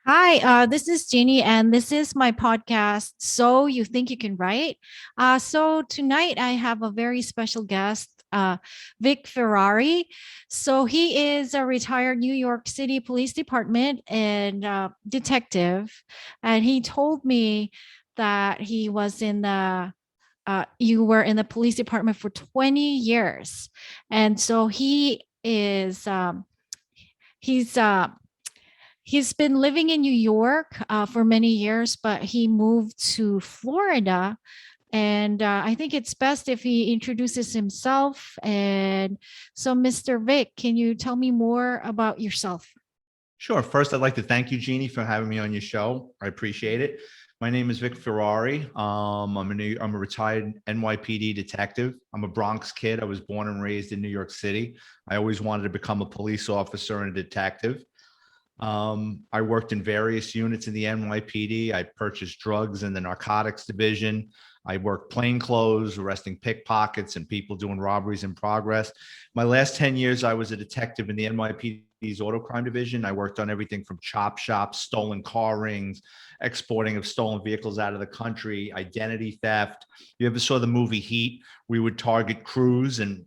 Hi, this is Genie, and this is my podcast. So you think you can write? So tonight I have a very special guest, Vic Ferrari. So he is a retired New York City Police Department and detective, and he told me that you were in the police department for 20 years, and so he's he's been living in New York for many years, but he moved to Florida. And I think it's best if he introduces himself. And so, Mr. Vic, can you tell me more about yourself? Sure. First, I'd like to thank you, Jeannie, for having me on your show. I appreciate it. My name is Vic Ferrari. I'm a retired NYPD detective. I'm a Bronx kid. I was born and raised in New York City. I always wanted to become a police officer and a detective. I worked in various units in the NYPD. I purchased drugs in the narcotics division. I worked plainclothes, arresting pickpockets and people doing robberies in progress. My last 10 years, I was a detective in the NYPD's auto crime division. I worked on everything from chop shops, stolen car rings, exporting of stolen vehicles out of the country, identity theft. You ever saw the movie Heat? We would target crews and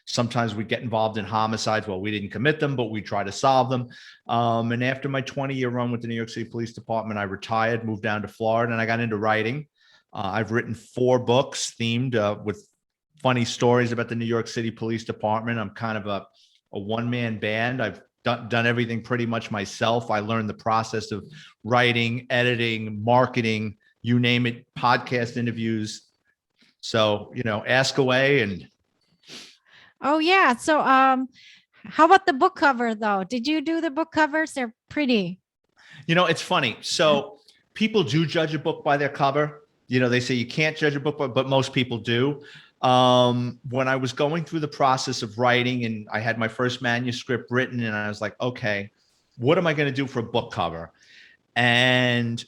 sometimes we get involved in homicides. Well, we didn't commit them, but we try to solve them. And after my 20-year run with the New York City Police Department, I retired, moved down to Florida, and I got into writing. I've written 4 books themed with funny stories about the New York City Police Department. I'm kind of a one-man band. I've done everything pretty much myself. I learned the process of writing, editing, marketing, you name it, podcast interviews. So, ask away. And Oh, yeah. So, how about the book cover, though? Did you do the book covers? They're pretty. it's funny. So people do judge a book by their cover. They say you can't judge a book, but most people do. When I was going through the process of writing and I had my first manuscript written and I was like, okay, what am I going to do for a book cover? And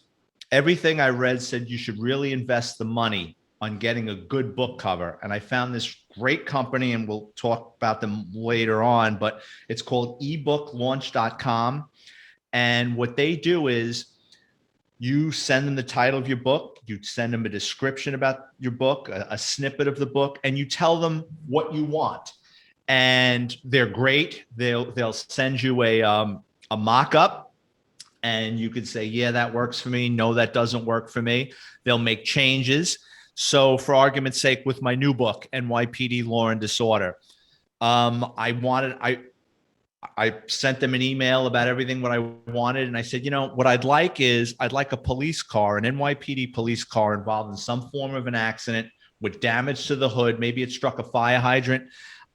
everything I read said you should really invest the money on getting a good book cover. And I found this great company, and we'll talk about them later on, but it's called ebooklaunch.com. And what they do is you send them the title of your book, you send them a description about your book, a snippet of the book, and you tell them what you want. And they're great. They'll send you a mock-up, and you could say, yeah, that works for me. No, that doesn't work for me. They'll make changes. So for argument's sake, with my new book, NYPD Law and Disorder, I sent them an email about everything what I wanted. And I said, what I'd like is I'd like a police car, an NYPD police car involved in some form of an accident with damage to the hood. Maybe it struck a fire hydrant.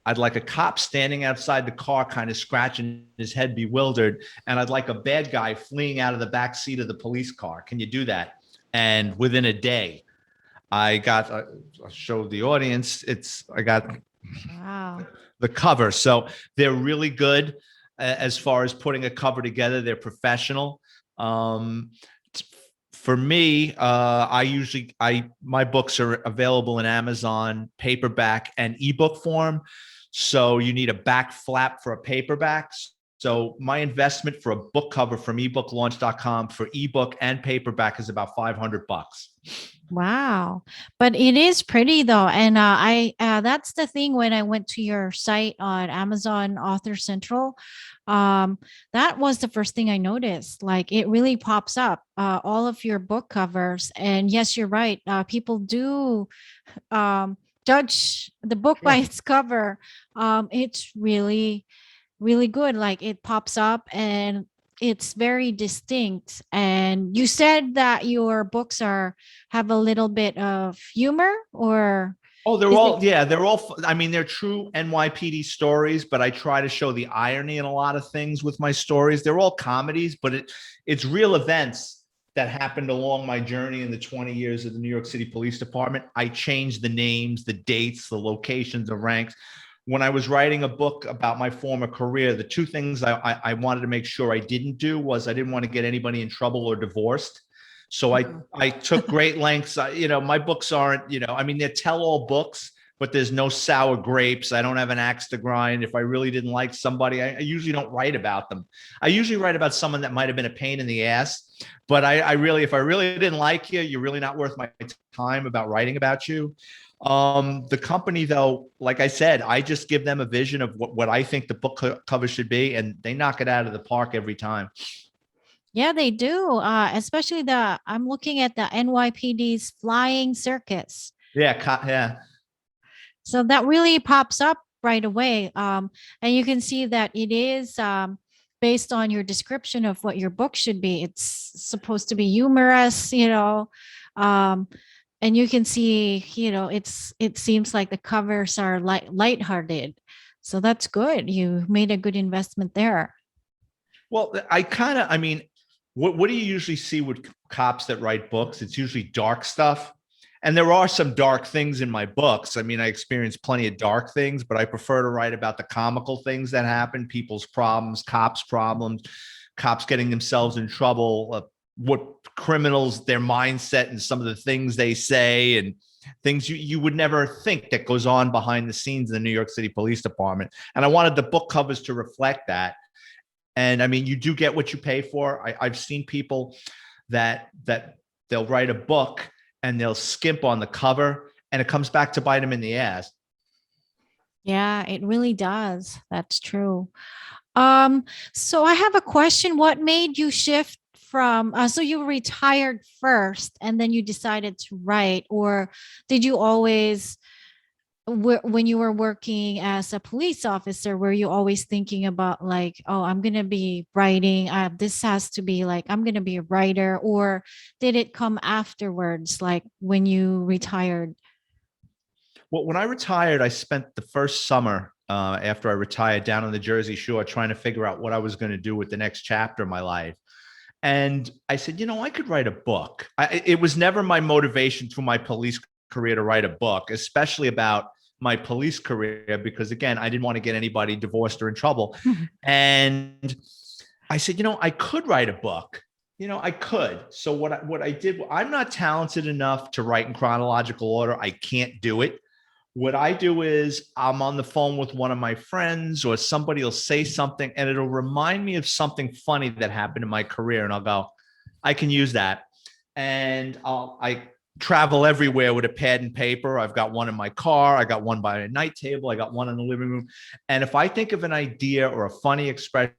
I'd like a cop standing outside the car, kind of scratching his head, bewildered. And I'd like a bad guy fleeing out of the back seat of the police car. Can you do that? And within a day, I showed the audience. I got Wow. the cover. So they're really good as far as putting a cover together. They're professional. For me, my books are available in Amazon, paperback and ebook form. So you need a back flap for a paperback. So my investment for a book cover from ebooklaunch.com for ebook and paperback is about $500. Wow. But it is pretty though. And I that's the thing when I went to your site on Amazon Author Central. Um that was the first thing I noticed. Like it really pops up all of your book covers. And yes, you're right. People do judge the book by Sure. its cover. It's really good. Like it pops up and it's very distinct. And you said that your books are have a little bit of humor, or Oh, is it? I mean, they're true NYPD stories, but I try to show the irony in a lot of things with my stories. They're all comedies, but it's real events that happened along my journey in the 20 years of the New York City Police Department. I changed the names, the dates, the locations, the ranks. When I was writing a book about my former career, the 2 things I wanted to make sure I didn't do was I didn't want to get anybody in trouble or divorced. So I Mhm. I took great lengths. My books aren't, I mean, they're tell-all books, but there's no sour grapes. I don't have an axe to grind. If I really didn't like somebody, I usually don't write about them. I usually write about someone that might have been a pain in the ass. But I really, if I really didn't like you, you're really not worth my time about writing about you. The company, though, like I said, I just give them a vision of what I think the book cover should be, and they knock it out of the park every time. Yeah, they do. Especially I'm looking at the NYPD's flying circus. Yeah, yeah. So that really pops up right away. And you can see that it is based on your description of what your book should be. It's supposed to be humorous, um, and you can see, it seems like the covers are lighthearted. So that's good. You made a good investment there. Well, I mean, what do you usually see with cops that write books? It's usually dark stuff. And there are some dark things in my books. I mean, I experienced plenty of dark things, but I prefer to write about the comical things that happen, people's problems, cops getting themselves in trouble, what criminals, their mindset and some of the things they say and things you would never think that goes on behind the scenes in the New York City Police Department. And I wanted the book covers to reflect that. And I mean, you do get what you pay for. I've seen people that they'll write a book and they'll skimp on the cover and it comes back to bite them in the ass. Yeah, it really does. That's true. So I have a question. What made you shift from, so you retired first and then you decided to write, or did you always, when you were working as a police officer, were you always thinking about like, oh, I'm going to be writing, this has to be like, I'm going to be a writer, or did it come afterwards, like when you retired? Well, when I retired, I spent the first summer after I retired down on the Jersey Shore trying to figure out what I was going to do with the next chapter of my life. And I said, I could write a book. It was never my motivation through my police career to write a book, especially about my police career, because again, I didn't want to get anybody divorced or in trouble. And I said, I could write a book. I could. So what I did, I'm not talented enough to write in chronological order. I can't do it. What I do is I'm on the phone with one of my friends or somebody will say something and it'll remind me of something funny that happened in my career. And I'll go, I can use that. And I travel everywhere with a pad and paper. I've got one in my car. I got one by a night table. I got one in the living room. And if I think of an idea or a funny expression,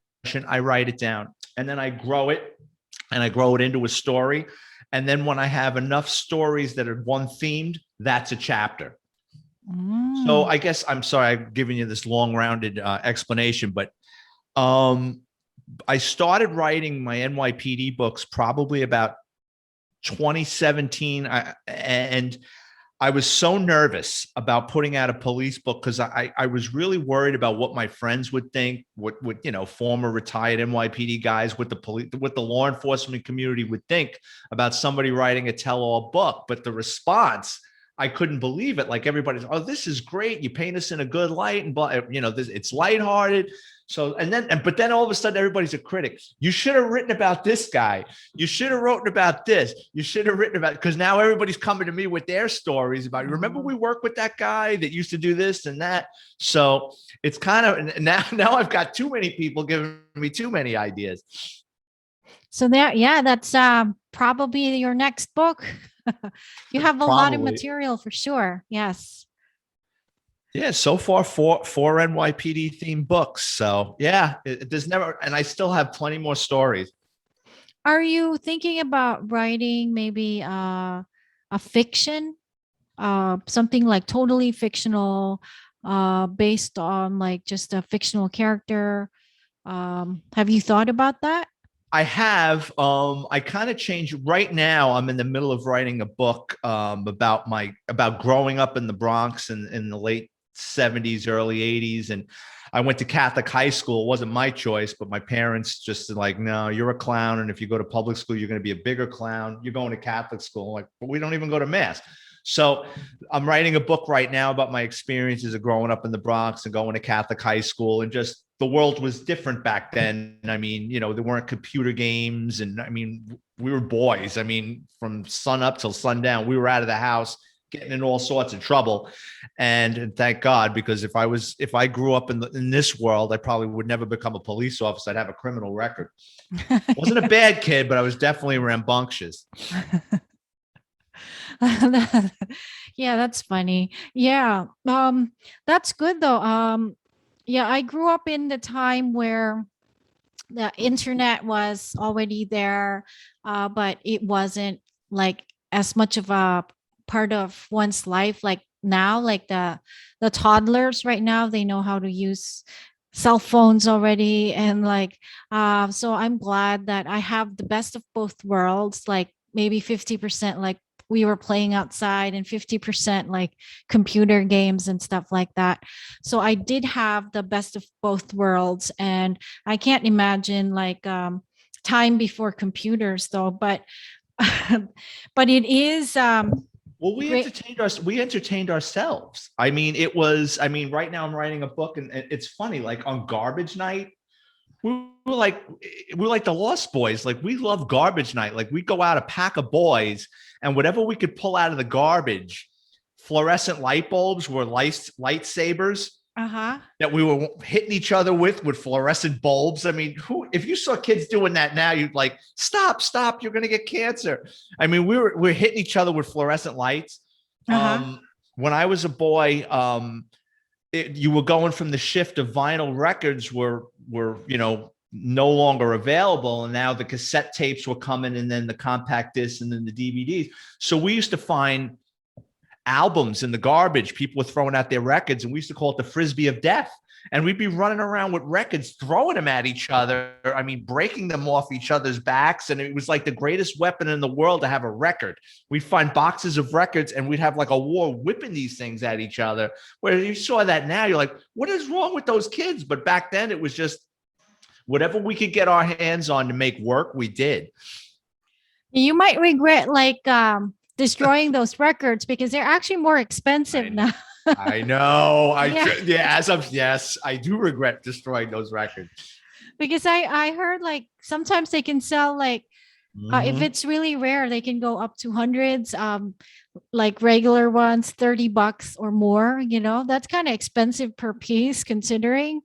I write it down and then I grow it and I grow it into a story. And then when I have enough stories that are one themed, that's a chapter. So I guess I'm sorry, I've given you this long rounded explanation, but I started writing my NYPD books probably about 2017. And I was so nervous about putting out a police book because I was really worried about what my friends would think, what former retired NYPD guys with the police, what the law enforcement community would think about somebody writing a tell-all book. But the response, I couldn't believe it. Like everybody's, oh, this is great. You paint us in a good light and it's lighthearted. So, but then all of a sudden everybody's a critic. You should have written about this guy. You should have written about this. You should have written about, because now everybody's coming to me with their stories about, remember we worked with that guy that used to do this and that. So it's kind of, now I've got too many people giving me too many ideas. So that's probably your next book. You have a lot of material for sure. Yes. Yeah, so far four NYPD themed books. So yeah, there's never, and I still have plenty more stories. Are you thinking about writing maybe a fiction, something like totally fictional, based on like just a fictional character? Have you thought about that? I have. I kind of changed. Right now, I'm in the middle of writing a book about growing up in the Bronx in the late 70s, early 80s. And I went to Catholic high school. It wasn't my choice, but my parents just like, no, you're a clown. And if you go to public school, you're going to be a bigger clown. You're going to Catholic school. Like, but we don't even go to mass. So I'm writing a book right now about my experiences of growing up in the Bronx and going to Catholic high school, and just the world was different back then. I mean, there weren't computer games, and I mean, we were boys. I mean, from sun up till sundown, we were out of the house getting in all sorts of trouble. And thank God, because if I grew up in this world, I probably would never become a police officer. I'd have a criminal record. Wasn't a bad kid, but I was definitely rambunctious. Yeah, that's funny. Yeah. That's good though. Yeah, I grew up in the time where the internet was already there, but it wasn't like as much of a part of one's life like now. Like the toddlers right now, they know how to use cell phones already, and like so I'm glad that I have the best of both worlds, like maybe 50% like we were playing outside and 50% like computer games and stuff like that. So I did have the best of both worlds, and I can't imagine like time before computers though, but but it is Well, great. we entertained ourselves. I mean, right now I'm writing a book, and it's funny, like on garbage night, we were like we are like the Lost Boys. Like, we love garbage night. Like, we go out a pack of boys, and whatever we could pull out of the garbage, fluorescent light bulbs were lightsabers Uh-huh. that we were hitting each other with fluorescent bulbs. I mean, if you saw kids doing that now, you'd like, stop, you're going to get cancer. I mean, we're hitting each other with fluorescent lights. Uh-huh. When I was a boy, you were going from the shift of vinyl records were, no longer available. And now the cassette tapes were coming, and then the compact discs, and then the DVDs. So we used to find albums in the garbage. People were throwing out their records, and we used to call it the Frisbee of death. And we'd be running around with records, throwing them at each other. I mean, breaking them off each other's backs. And it was like the greatest weapon in the world to have a record. We'd find boxes of records, and we'd have like a war whipping these things at each other. Where you saw that now, you're like, what is wrong with those kids? But back then it was just whatever we could get our hands on to make work, we did. You might regret like destroying those records because they're actually more expensive now. I know. Yeah. Yes, I do regret destroying those records. Because I heard like sometimes they can sell like if Mhm. it's really rare, they can go up to hundreds. Like regular ones, $30 or more. That's kind of expensive per piece considering.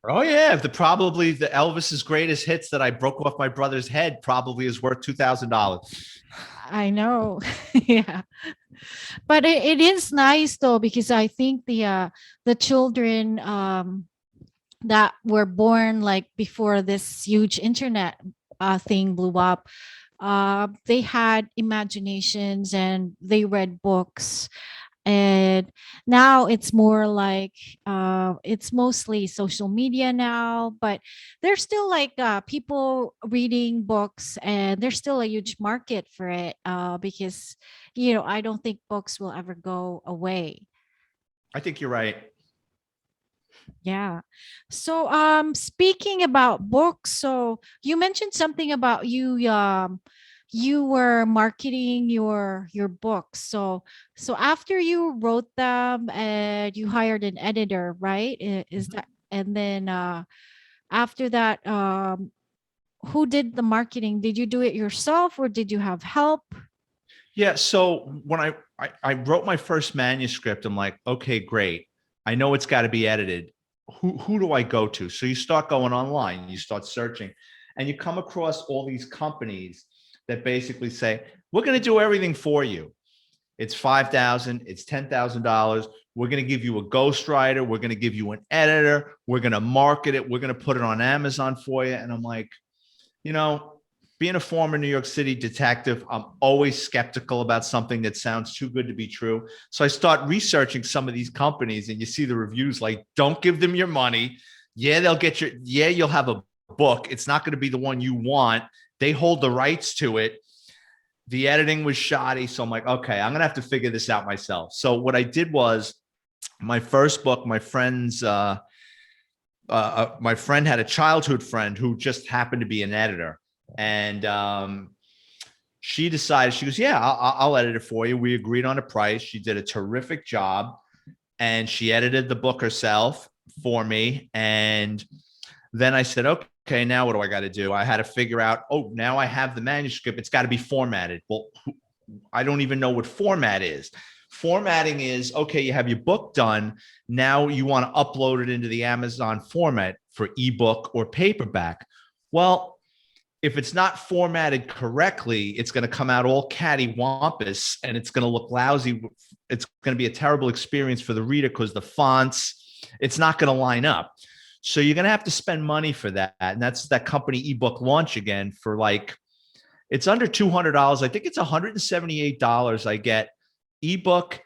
Oh yeah, probably the Elvis's greatest hits that I broke off my brother's head probably is worth $2,000. I know. Yeah. But it is nice though, because I think the children that were born like before this huge internet thing blew up, they had imaginations and they read books. And now it's more like it's mostly social media now, but there's still like people reading books, and there's still a huge market for it because I don't think books will ever go away. I think you're right. Yeah. So speaking about books, so you mentioned something about you were marketing your books. So after you wrote them and you hired an editor, right? Is that, and then after that who did the marketing? Did you do it yourself or did you have help? Yeah. So when I wrote my first manuscript, I'm like, okay, great. I know it's got to be edited. Who do I go to? So you start going online, you start searching, and you come across all these companies that basically say, we're going to do everything for you. It's $5,000, it's $10,000. We're going to give you a ghostwriter. We're going to give you an editor. We're going to market it. We're going to put it on Amazon for you. And I'm like, you know, being a former New York City detective, I'm always skeptical about something that sounds too good to be true. So I start researching some of these companies, and you see the reviews like, don't give them your money. Yeah, you'll have a book. It's not going to be the one you want. They hold the rights to it. The editing was shoddy. So I'm like, okay, I'm going to have to figure this out myself. So what I did was, my first book, my friend had a childhood friend who just happened to be an editor. And she decided, she goes, yeah, I'll edit it for you. We agreed on a price. She did a terrific job, and she edited the book herself for me. And then I said, okay, now what do I got to do? I had to figure out, now I have the manuscript. It's got to be formatted. Well, I don't even know what format is. Formatting is, okay, you have your book done. Now you want to upload it into the Amazon format for ebook or paperback. Well, if it's not formatted correctly, it's going to come out all cattywampus and it's going to look lousy. It's going to be a terrible experience for the reader because the fonts, it's not going to line up. So you're going to have to spend money for that. And that's that company ebook launch again for like, it's under $200. I think it's $178. I get ebook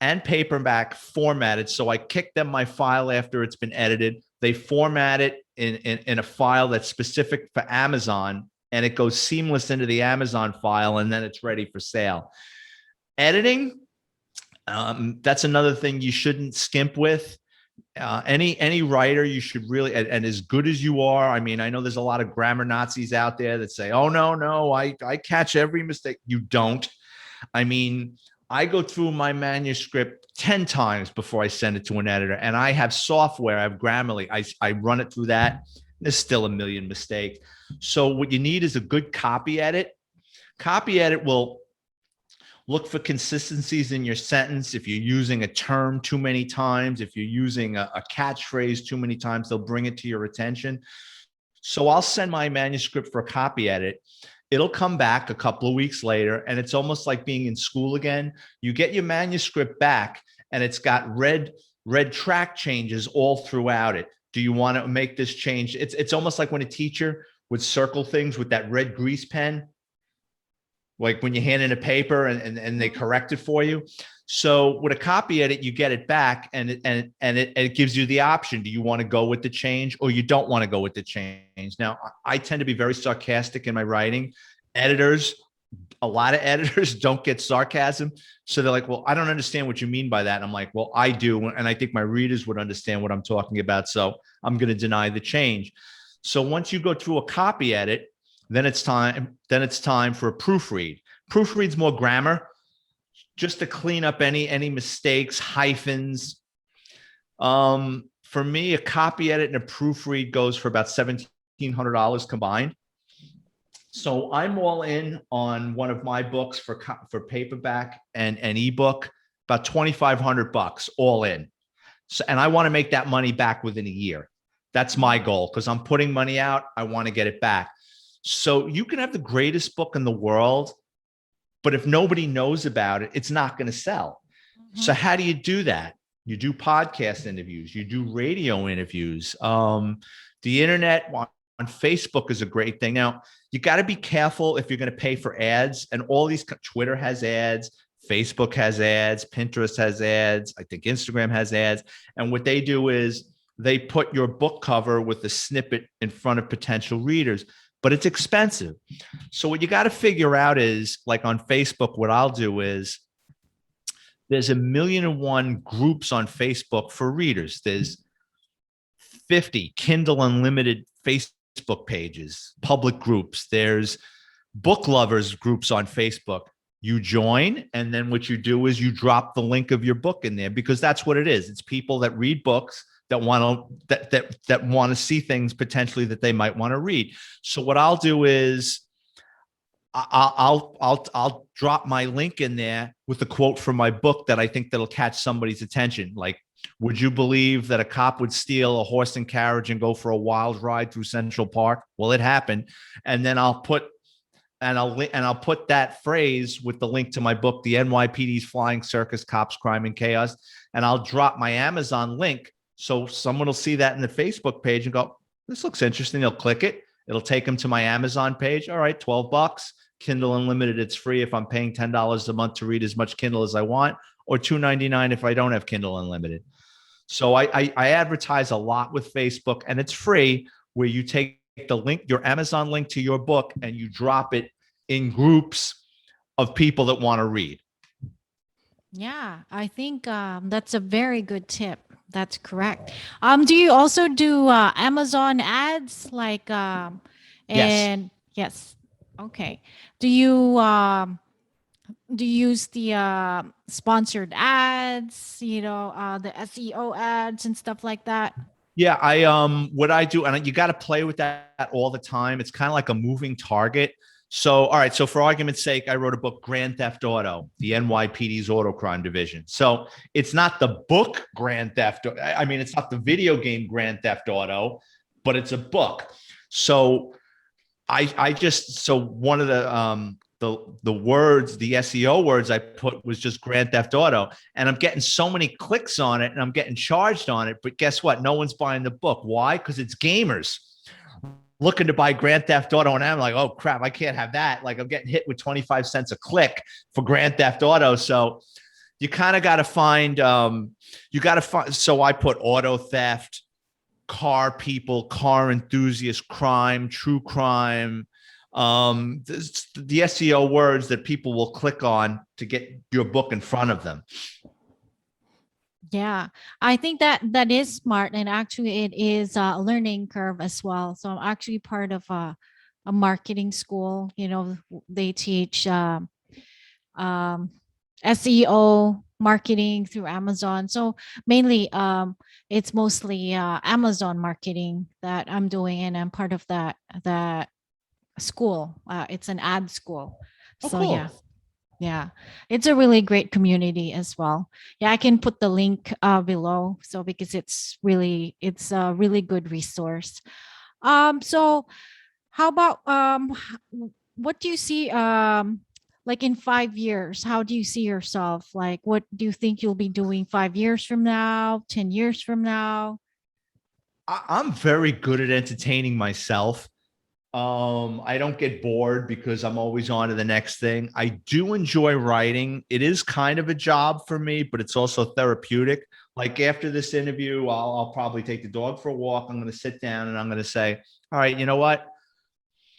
and paperback formatted. So I kick them my file after it's been edited. They format it in a file that's specific for Amazon, and it goes seamless into the Amazon file, and then it's ready for sale. Editing, that's another thing you shouldn't skimp with. Any writer, you should really, and as good as you are, I mean, I know there's a lot of grammar Nazis out there that say, oh, no, I catch every mistake. You don't. I mean, I go through my manuscript 10 times before I send it to an editor, and I have software, I have Grammarly. I run it through that. There's still a million mistakes. So what you need is a good copy edit. Copy edit will look for consistencies in your sentence. If you're using a term too many times, if you're using a catchphrase too many times, they'll bring it to your attention. So I'll send my manuscript for a copy edit. It'll come back a couple of weeks later, and it's almost like being in school again. You get your manuscript back, and it's got red track changes all throughout it. Do you want to make this change? It's almost like when a teacher would circle things with that red grease pen, like when you hand in a paper and they correct it for you. So with a copy edit, you get it back, and it gives you the option. Do you want to go with the change, or you don't want to go with the change? Now, I tend to be very sarcastic in my writing. A lot of editors don't get sarcasm. So they're like, well, I don't understand what you mean by that. And I'm like, well, I do. And I think my readers would understand what I'm talking about. So I'm going to deny the change. So once you go through a copy edit, then it's time for a proofread. Proofread's more grammar, just to clean up any mistakes, hyphens. For me, a copy edit and a proofread goes for about $1,700 combined. So I'm all in on one of my books for paperback and ebook, about $2,500 all in. So, and I want to make that money back within a year. That's my goal, because I'm putting money out. I want to get it back. So you can have the greatest book in the world, but if nobody knows about it, it's not going to sell. Mm-hmm. So how do you do that? You do podcast interviews, you do radio interviews. The internet on Facebook is a great thing. Now, you got to be careful if you're going to pay for ads, and all these, Twitter has ads, Facebook has ads, Pinterest has ads, I think Instagram has ads. And what they do is they put your book cover with a snippet in front of potential readers, but it's expensive. So what you got to figure out is, like on Facebook, what I'll do is there's 1,000,001 groups on Facebook for readers. There's 50 Kindle Unlimited Facebook pages, public groups. There's book lovers groups on Facebook. You join, and then what you do is you drop the link of your book in there, because that's what it is. It's people that read books that want to see things potentially that they might want to read. So what I'll do is I'll drop my link in there with a quote from my book that I think that'll catch somebody's attention. Like, would you believe that a cop would steal a horse and carriage and go for a wild ride through Central Park? Well, it happened. And then I'll put that phrase with the link to my book, The NYPD's Flying Circus: Cops, Crime, and Chaos. And I'll drop my Amazon link. So someone will see that in the Facebook page and go, this looks interesting. They'll click it. It'll take them to my Amazon page. All right, $12. Kindle Unlimited, it's free if I'm paying $10 a month to read as much Kindle as I want, or $2.99 if I don't have Kindle Unlimited. So I advertise a lot with Facebook, and it's free, where you take the link, your Amazon link to your book, and you drop it in groups of people that want to read. Yeah, I think that's a very good tip. That's correct. Do you also do Amazon ads, like and yes. Okay. Do you use the sponsored ads, the SEO ads and stuff like that? Yeah, what I do, and you got to play with that all the time. It's kind of like a moving target. So, all right. So, for argument's sake, I wrote a book, Grand Theft Auto, the NYPD's auto crime division. So, it's not the book Grand Theft. I mean, it's not the video game Grand Theft Auto, but it's a book. So, I just so one of the words, the SEO words I put was just Grand Theft Auto, and I'm getting so many clicks on it, and I'm getting charged on it. But guess what? No one's buying the book. Why? Because it's gamers looking to buy Grand Theft Auto, and I'm like, oh crap, I can't have that. Like I'm getting hit with 25 cents a click for Grand Theft Auto. So you kind of got to find, you got to find. So I put auto theft, car people, car enthusiasts, crime, true crime, the SEO words that people will click on to get your book in front of them. Yeah, I think that that is smart, and actually, it is a learning curve as well. So I'm actually part of a marketing school. You know, they teach um, SEO marketing through Amazon. So mainly, it's mostly Amazon marketing that I'm doing, and I'm part of that school. It's an ad school. Oh, So yeah. cool. Yeah, it's a really great community as well. Yeah, I can put the link below. So because it's a really good resource. So how about what do you see like in 5 years? How do you see yourself? Like what do you think you'll be doing 5 years from now, 10 years from now? I'm very good at entertaining myself. I don't get bored because I'm always on to the next thing. I do enjoy writing. It is kind of a job for me, but it's also therapeutic. Like after this interview, I'll probably take the dog for a walk. I'm going to sit down and I'm going to say, all right, you know what?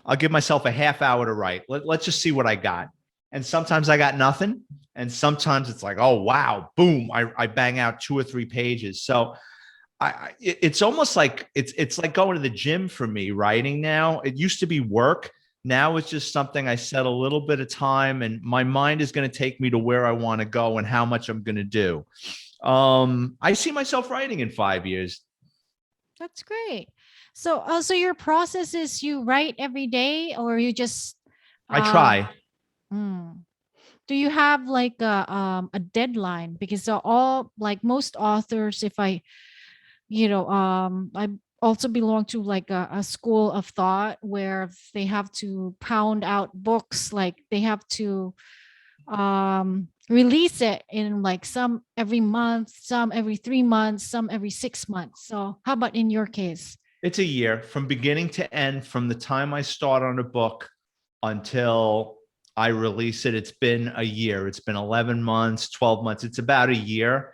I'll give myself a half hour to write. Let's just see what I got. And sometimes I got nothing. And sometimes it's like, oh, wow, boom, I bang out 2 or 3 pages. So it's almost like it's like going to the gym for me writing now. It used to be work. Now it's just something I set a little bit of time and my mind is going to take me to where I want to go and how much I'm going to do. I see myself writing in 5 years. That's great. So so your process is you write every day or you just I um try. mm, do you have like a deadline? Because all like most authors, if I I also belong to like a school of thought where they have to pound out books, like they have to release it in like some every month, some every 3 months, some every 6 months. So how about in your case? It's a year from beginning to end, from the time I start on a book until I release it. It's been a year. It's been 11 months, 12 months. It's about a year.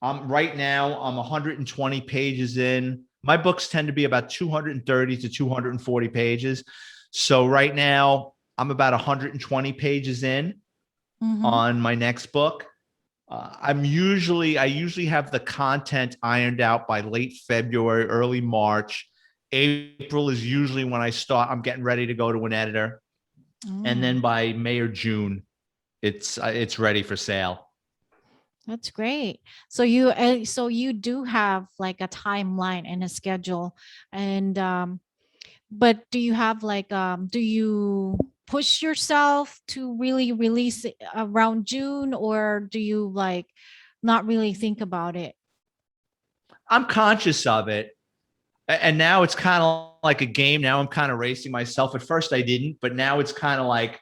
I'm right now, I'm 120 pages in. My books tend to be about 230 to 240 pages. So right now, I'm about 120 pages in Mm-hmm. on my next book. I usually have the content ironed out by late February, early March. April is usually when I start. I'm getting ready to go to an editor, and Mm. then by May or June, it's ready for sale. That's great. So you do have like a timeline and a schedule, and but do you have like do you push yourself to really release it around June, or do you like not really think about it? I'm conscious of it, and now it's kind of like a game. Now I'm kind of racing myself. At first, I didn't, but now it's kind of like,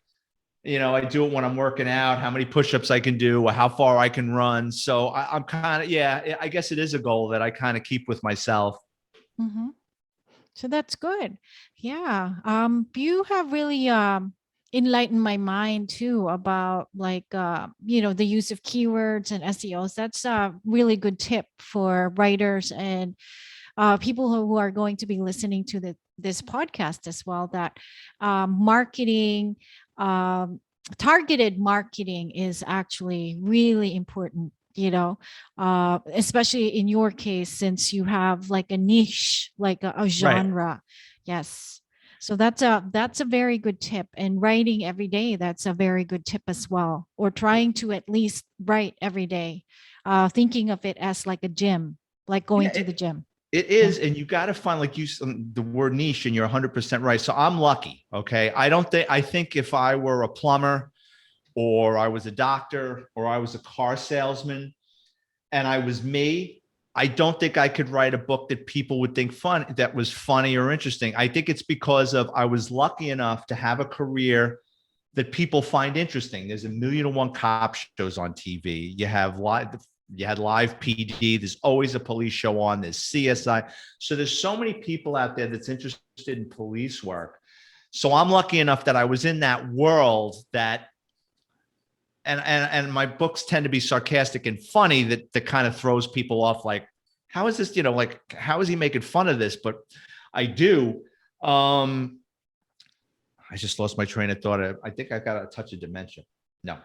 I do it when I'm working out, how many push-ups I can do, or how far I can run. So I'm kind of, yeah, I guess it is a goal that I kind of keep with myself. Hmm. So that's good. Yeah. You have really enlightened my mind too about like the use of keywords and SEOs. That's a really good tip for writers and people who are going to be listening to this podcast as well. That marketing, um, targeted marketing is actually really important. Especially in your case, since you have like a niche, like a Right. genre. Yes. So that's a very good tip. And writing every day, that's a very good tip as well. Or trying to at least write every day, thinking of it as like a gym, like going Yeah. to the gym. It Yeah. is, and you got to find, like you the word niche, and you're 100% right. So I'm lucky. Okay, I don't think I think if I were a plumber, or I was a doctor, or I was a car salesman, and I was me, I don't think I could write a book that people would think that was funny or interesting. I think it's because of I was lucky enough to have a career that people find interesting. There's a million and one cop shows on TV. You had live PD. There's always a police show on. There's CSI. So there's so many people out there that's interested in police work. So I'm lucky enough that I was in that world that, and my books tend to be sarcastic and funny, that kind of throws people off. Like, how is this? Like, how is he making fun of this? But I do. I just lost my train of thought. I think I got a touch of dementia. No.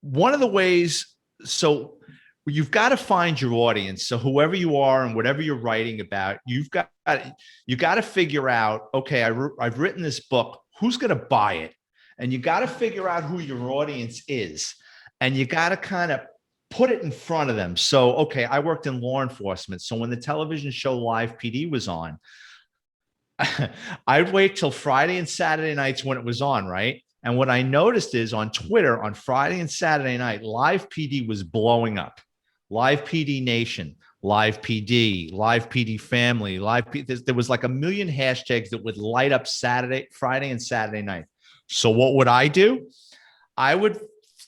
One of the ways, so you've got to find your audience. So whoever you are and whatever you're writing about, you got to figure out, okay, I've written this book. Who's going to buy it? And you got to figure out who your audience is. And you got to kind of put it in front of them. So, okay, I worked in law enforcement. So when the television show Live PD was on, I'd wait till Friday and Saturday nights when it was on, right? And what I noticed is on Twitter on Friday and Saturday night, Live PD was blowing up. Live PD Nation, Live PD Family, there was like a million hashtags that would light up Friday and Saturday night. So what would I do? I would,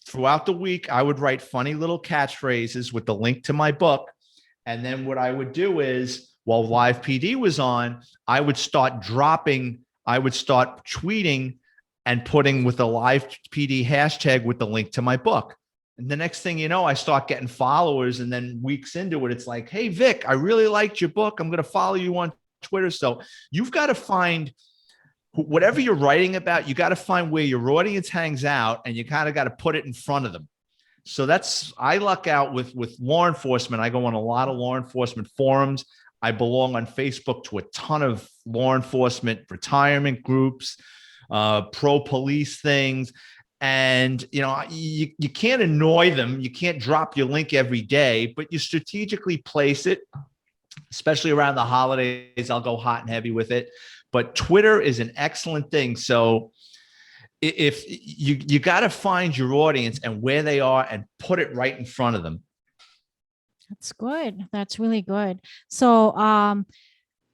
throughout the week, I would write funny little catchphrases with the link to my book. And then what I would do is, while Live PD was on, I would start tweeting and putting with the Live PD hashtag with the link to my book. And the next thing you know, I start getting followers. And then weeks into it, it's like, hey, Vic, I really liked your book. I'm going to follow you on Twitter. So you've got to find whatever you're writing about, you got to find where your audience hangs out, and you kind of got to put it in front of them. So I luck out with law enforcement. I go on a lot of law enforcement forums. I belong on Facebook to a ton of law enforcement retirement groups, pro police things. And, you can't annoy them. You can't drop your link every day, but you strategically place it, especially around the holidays. I'll go hot and heavy with it. But Twitter is an excellent thing. So if you got to find your audience and where they are and put it right in front of them. That's good. That's really good. So,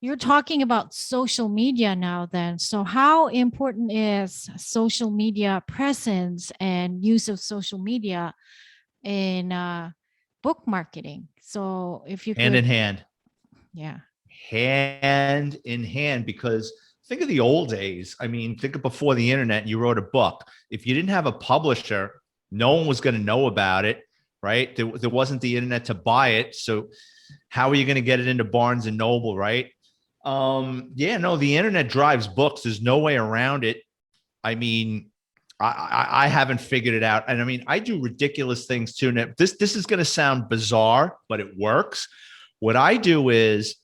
you're talking about social media now then. So how important is social media presence and use of social media in book marketing? So if you Hand could, in hand. yeah. Hand in hand, because think of the old days. I mean, think of before the internet and you wrote a book. If you didn't have a publisher, no one was going to know about it, right? There wasn't the internet to buy it. So how are you going to get it into Barnes and Noble, right? The internet drives books. There's no way around it. I mean, I haven't figured it out. And I mean, I do ridiculous things too. Now, this is going to sound bizarre, but it works. What I do is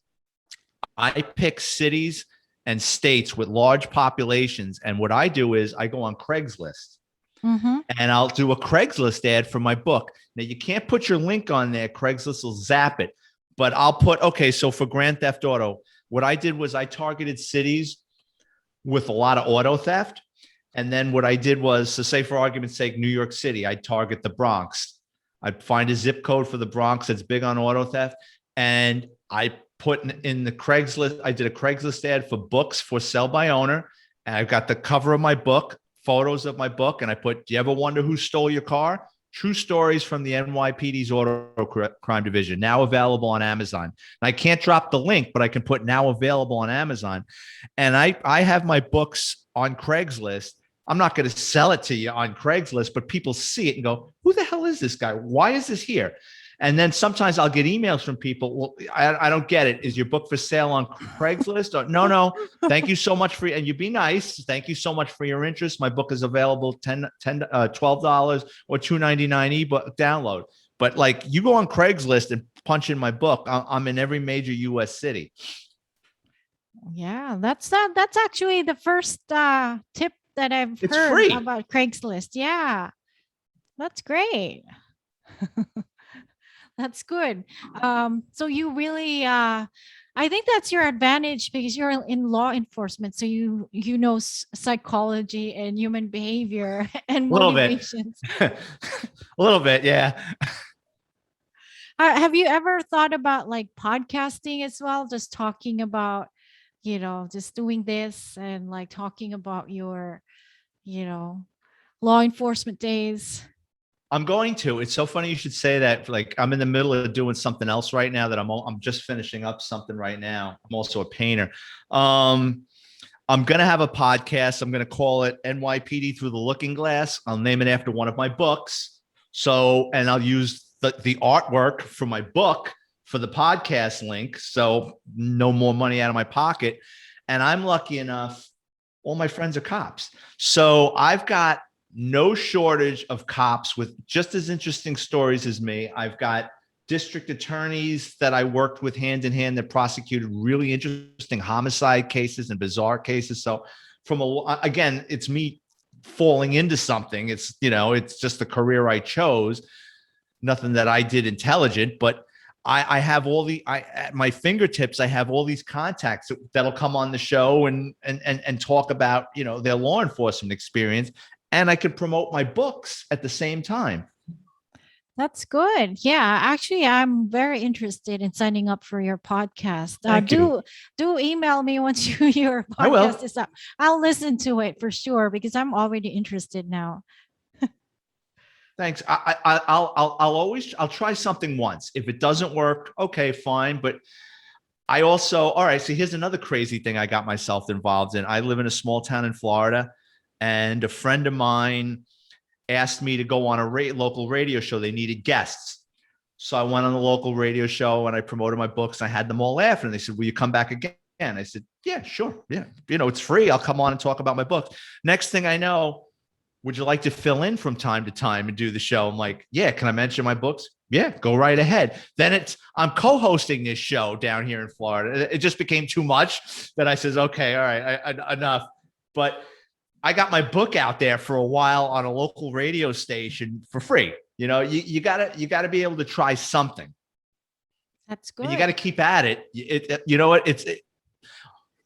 I pick cities and states with large populations. And what I do is I go on Craigslist. Mm-hmm. And I'll do a Craigslist ad for my book. Now, you can't put your link on there. Craigslist will zap it. But I'll put, okay, so for Grand Theft Auto, what I did was I targeted cities with a lot of auto theft. And then what I did was, so say for argument's sake, New York City, I'd target the Bronx. I'd find a zip code for the Bronx that's big on auto theft. And I put in the Craigslist, I did a Craigslist ad for books for sale by owner. And I've got the cover of my book, photos of my book. And I put, do you ever wonder who stole your car? True stories from the NYPD's auto crime division, now available on Amazon. And I can't drop the link, but I can put now available on Amazon. And I have my books on Craigslist. I'm not going to sell it to you on Craigslist, but people see it and go, who the hell is this guy? Why is this here? And then sometimes I'll get emails from people. Well, I don't get it. Is your book for sale on Craigslist? Or, no. Thank you so much and you be nice. Thank you so much for your interest. My book is available $12 or $2.99 ebook download. But like you go on Craigslist and punch in my book. I'm in every major U.S. city. Yeah, that's actually the first tip that I've heard about Craigslist. Yeah, that's great. That's good. So you really, I think that's your advantage because you're in law enforcement. So you know psychology and human behavior and A little bit, motivations. a little bit, yeah. Have you ever thought about like podcasting as well? Just talking about, just doing this and like talking about your, you know, law enforcement days. I'm going to. It's so funny you should say that. Like I'm in the middle of doing something else right now that I'm just finishing up something right now. I'm also a painter. Um, I'm gonna have a podcast. I'm gonna call it NYPD Through the Looking Glass. I'll name it after one of my books. So, and I'll use the artwork from my book for the podcast link. So no more money out of my pocket. And I'm lucky enough, all my friends are cops. So I've got no shortage of cops with just as interesting stories as me. I've got district attorneys that I worked with hand in hand that prosecuted really interesting homicide cases and bizarre cases. So again, it's me falling into something. It's just the career I chose. Nothing that I did intelligent, but I have at my fingertips, I have all these contacts that'll come on the show and talk about, their law enforcement experience. And I could promote my books at the same time. That's good. Yeah, actually, I'm very interested in signing up for your podcast. Thank you. Do email me once your I podcast will. is up. I'll listen to it for sure because I'm already interested now. Thanks. I'll try something once. If it doesn't work, okay, fine. But all right. So here's another crazy thing I got myself involved in. I live in a small town in Florida, and a friend of mine asked me to go on a local radio show. They needed guests. So I went on the local radio show and I promoted my books. And I had them all laughing. And they said, will you come back again? I said, yeah, sure. Yeah. It's free. I'll come on and talk about my books. Next thing I know, would you like to fill in from time to time and do the show? I'm like, yeah, can I mention my books? Yeah, go right ahead. Then I'm co-hosting this show down here in Florida. It just became too much that I says, okay, all right, enough. But I got my book out there for a while on a local radio station for free. You gotta be able to try something. That's good. And you got to keep at it. You know what?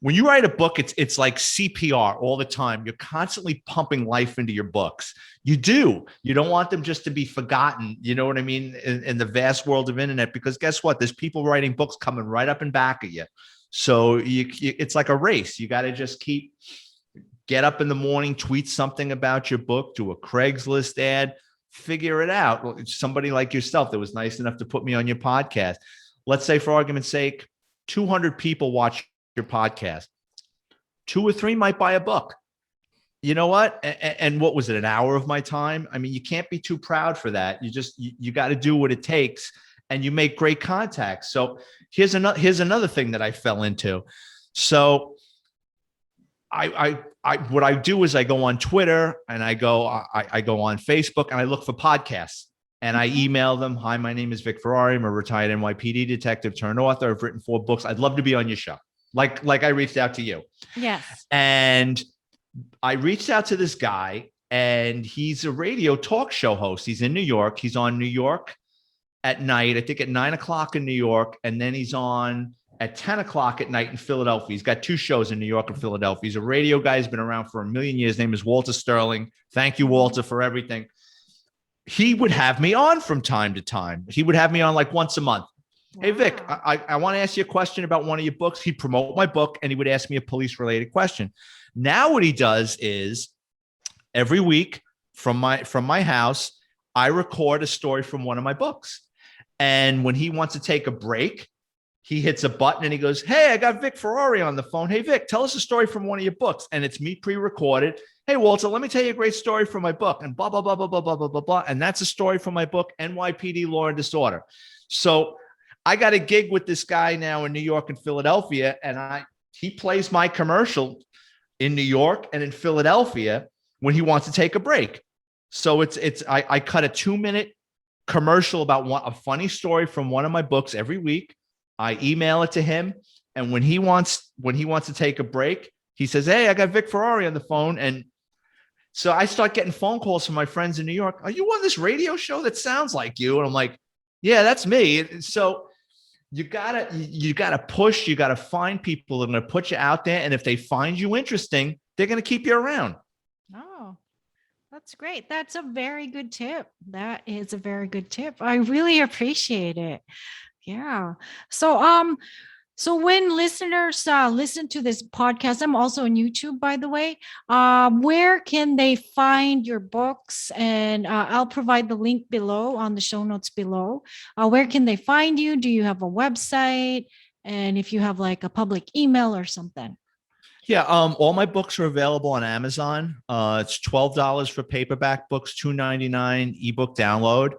When you write a book, it's like CPR all the time. You're constantly pumping life into your books. You do. You don't want them just to be forgotten. You know what I mean? In the vast world of internet, because guess what? There's people writing books coming right up and back at you. So it's like a race. You got to just get up in the morning, tweet something about your book, do a Craigslist ad, figure it out. Somebody like yourself that was nice enough to put me on your podcast. Let's say, for argument's sake, 200 people watch your podcast. 2 or 3 might buy a book. You know what? And what was it? An hour of my time? I mean, you can't be too proud for that. You got to do what it takes, and you make great contacts. So here's another thing that I fell into. So what I do is I go on Twitter and I go on Facebook and I look for podcasts. And I email them. Hi, my name is Vic Ferrari. I'm a retired NYPD detective turned author. I've written 4 books. I'd love to be on your show. Like I reached out to you. Yes. And I reached out to this guy, and he's a radio talk show host. He's in New York. He's on New York at night, I think at 9 o'clock in New York. And then he's on at 10 o'clock at night in Philadelphia. He's got 2 shows in New York and Philadelphia. He's a radio guy. He's been around for a million years. His name is Walter Sterling. Thank you, Walter, for everything. He would have me on from time to time. He would have me on like once a month. Hey, Vic, I want to ask you a question about one of your books. He'd promote my book, and he would ask me a police-related question. Now what he does is every week from my house, I record a story from one of my books. And when he wants to take a break, he hits a button and he goes, hey, I got Vic Ferrari on the phone. Hey, Vic, tell us a story from one of your books. And it's me pre-recorded. Hey, Walter, let me tell you a great story from my book, and blah, blah, blah, blah, blah, blah, blah, blah, blah. And that's a story from my book, NYPD Law and Disorder. So I got a gig with this guy now in New York and Philadelphia, and he plays my commercial in New York and in Philadelphia when he wants to take a break. So I cut a 2-minute commercial about a funny story from one of my books every week. I email it to him, and when he wants to take a break, he says, hey, I got Vic Ferrari on the phone. And so I start getting phone calls from my friends in New York. Are you on this radio show that sounds like you? And I'm like, Yeah, that's me. So you gotta push, you gotta find people that are gonna put you out there. And if they find you interesting, they're gonna keep you around. Oh, that's great. That's a very good tip. That is a very good tip. I really appreciate it. Yeah. So so when listeners listen to this podcast, I'm also on YouTube, by the way. Where can they find your books? And I'll provide the link below on the show notes below. Where can they find you? Do you have a website? And if you have like a public email or something? Yeah, all my books are available on Amazon. It's $12 for paperback books, $2.99 ebook download.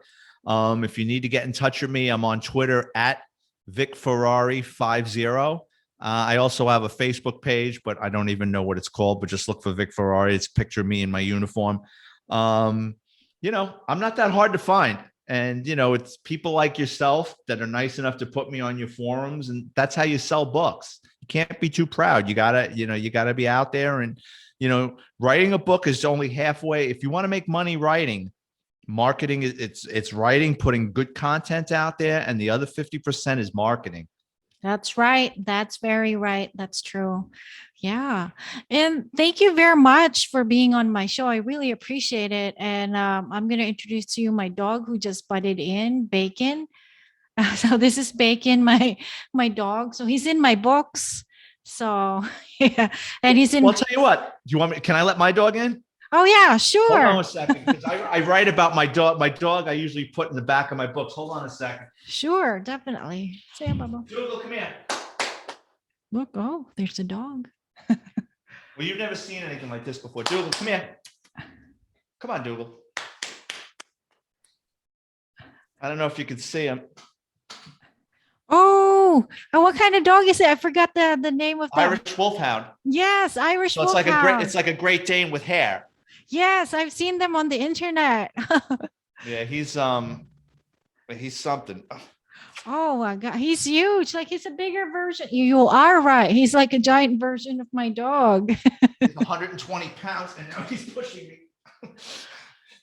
If you need to get in touch with me, I'm on Twitter at Vic Ferrari 50. I also have a Facebook page, but I don't even know what it's called. But just look for Vic Ferrari. It's a picture of me in my uniform. I'm not that hard to find. And, it's people like yourself that are nice enough to put me on your forums. And that's how you sell books. You can't be too proud. You gotta be out there. And, writing a book is only halfway. If you want to make money writing, marketing, it's writing, putting good content out there. And the other 50% is marketing. That's right. That's very right. That's true. Yeah. And thank you very much for being on my show. I really appreciate it. And I'm going to introduce to you my dog who just butted in, Bacon. So this is Bacon, my dog. So he's in my books. So yeah, and he's in. Well, I'll tell you what. Do you want me? Can I let my dog in? Oh yeah, Hold on sure, a second, because I write about my dog. My dog I usually put in the back of my books. Hold on a second. sure, definitely. Say, Bubba. Dougal, come here. Look, oh, there's a dog. Well, you've never seen anything like this before. Dougal, come here. Come on, Dougal. I don't know if you can see him. Oh, and what kind of dog is it? I forgot the name of that. Irish Wolfhound. Yes, Irish So it's Wolfhound. it's like a Great Dane with hair. Yes, I've seen them on the internet. Yeah, he's something. Oh my God, he's huge. Like he's a bigger version. You are right. He's like a giant version of my dog. He's 120 pounds, and now he's pushing me.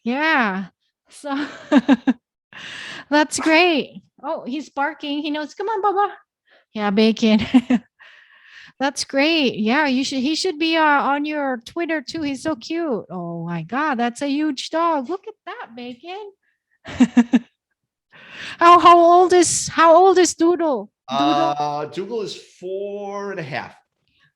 Yeah. So that's great. Oh, he's barking. He knows. Come on, Bubba. Yeah, Bacon. That's great. Yeah, he should be on your Twitter too. He's so cute. Oh my God, that's a huge dog. Look at that, Bacon. How old is Doodle? Dougal is 4.5.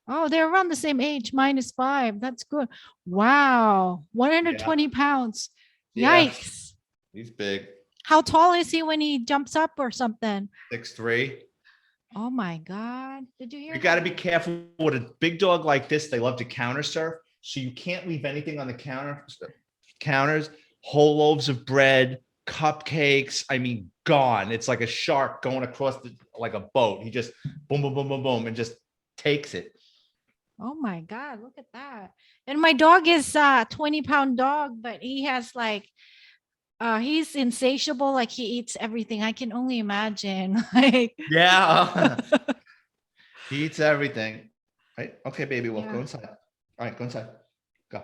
Oh, they're around the same age. Mine is 5. That's good. Wow. 120 pounds. Yeah. Yikes. He's big. How tall is he when he jumps up or something? 6'3". Oh my God. Did you hear You got to that? be careful with a big dog like this. They love to counter surf. So you can't leave anything on the counters, whole loaves of bread, cupcakes. I mean, gone. It's like a shark going across like a boat. He just boom, boom, boom, boom, boom, and just takes it. Oh my God. Look at that. And my dog is a 20-pound dog, but he has like he's insatiable, like he eats everything. I can only imagine. Like Yeah. He eats everything. Right. Okay, baby. Well, Yeah. go inside. All right, go inside. Go.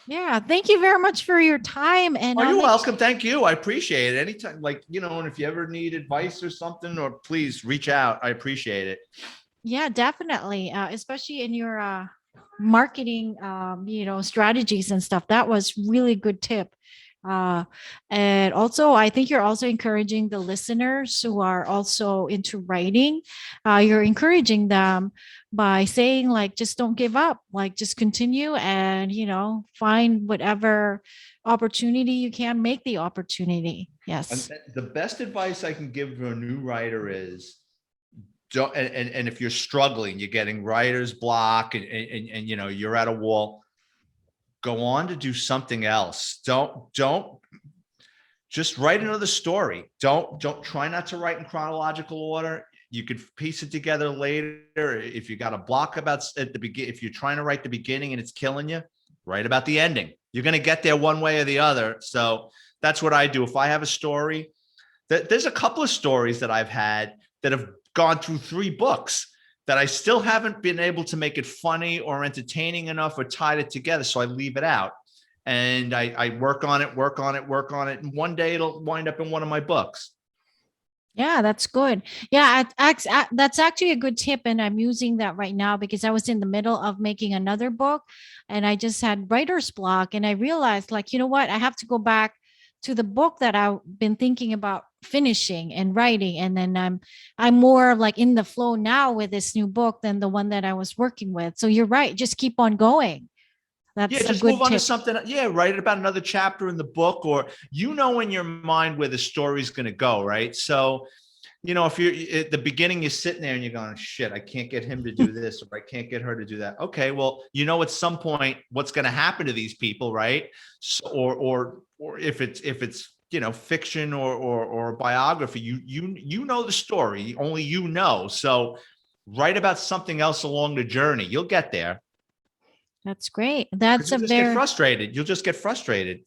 Yeah, thank you very much for your time. And Oh, I'll you're make welcome. Thank you. I appreciate it. Anytime, and if you ever need advice or something, or please reach out. I appreciate it. Yeah, definitely. Especially in your marketing, strategies and stuff. That was really good tip. And also, I think you're also encouraging the listeners who are also into writing. You're encouraging them by saying, like, just don't give up, like, just continue and, find whatever opportunity you can, make the opportunity. Yes. And the best advice I can give to a new writer is don't, and if you're struggling, you're getting writer's block and you're at a wall, go on to do something else. Don't just write another story. Don't try not to write in chronological order. You could piece it together later. If you got a block about at the beginning, if you're trying to write the beginning and it's killing you, write about the ending. You're going to get there one way or the other. So that's what I do. If I have a story, there's a couple of stories that I've had that have gone through 3 books that I still haven't been able to make it funny or entertaining enough or tied it together. So I leave it out and I work on it. And one day it'll wind up in one of my books. Yeah, that's good. Yeah, that's actually a good tip, and I'm using that right now because I was in the middle of making another book, and I just had writer's block, and I realized, like, you know what, I have to go back to the book that I've been thinking about finishing and writing, and then I'm more like in the flow now with this new book than the one that I was working with. So you're right, just keep on going. Yeah, That's a just move good on to tip. something. Yeah, write about another chapter in the book, or you know in your mind where the story's going to go, right? So, if you're at the beginning, you're sitting there and you're going, shit, I can't get him to do this, or I can't get her to do that. Okay, well, at some point what's going to happen to these people, right? So, or if it's fiction or biography, you know the story, only you know. So write about something else along the journey. You'll get there. That's great. Because That's a you'll just get very frustrated. You'll just get frustrated.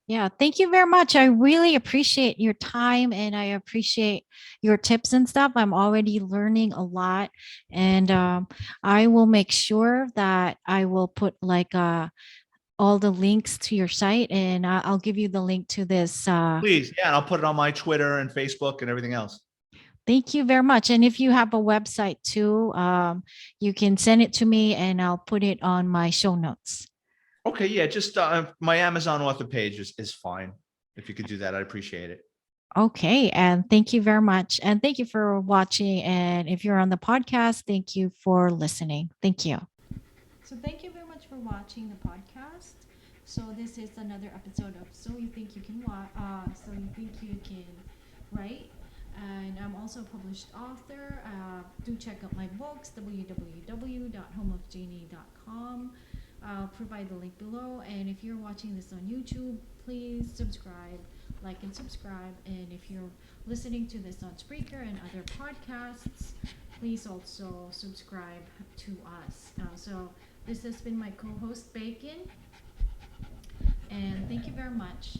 Yeah, thank you very much. I really appreciate your time and I appreciate your tips and stuff. I'm already learning a lot, and I will make sure that I will put like all the links to your site, and I'll give you the link to this. Please, yeah, and I'll put it on my Twitter and Facebook and everything else. Thank you very much. And if you have a website too, you can send it to me and I'll put it on my show notes. Okay, yeah, just my Amazon author page is fine. If you could do that, I'd appreciate it. Okay. And thank you very much. And thank you for watching. And if you're on the podcast, thank you for listening. Thank you. So thank you very much for watching the podcast. So this is another episode of So You Think You Can So You Think You Can Write. And I'm also a published author. Do check out my books, www.homeofgenie.com. I'll provide the link below. And if you're watching this on YouTube, please subscribe, like, and subscribe. And if you're listening to this on Spreaker and other podcasts, please also subscribe to us. So this has been my co-host Bacon, and thank you very much.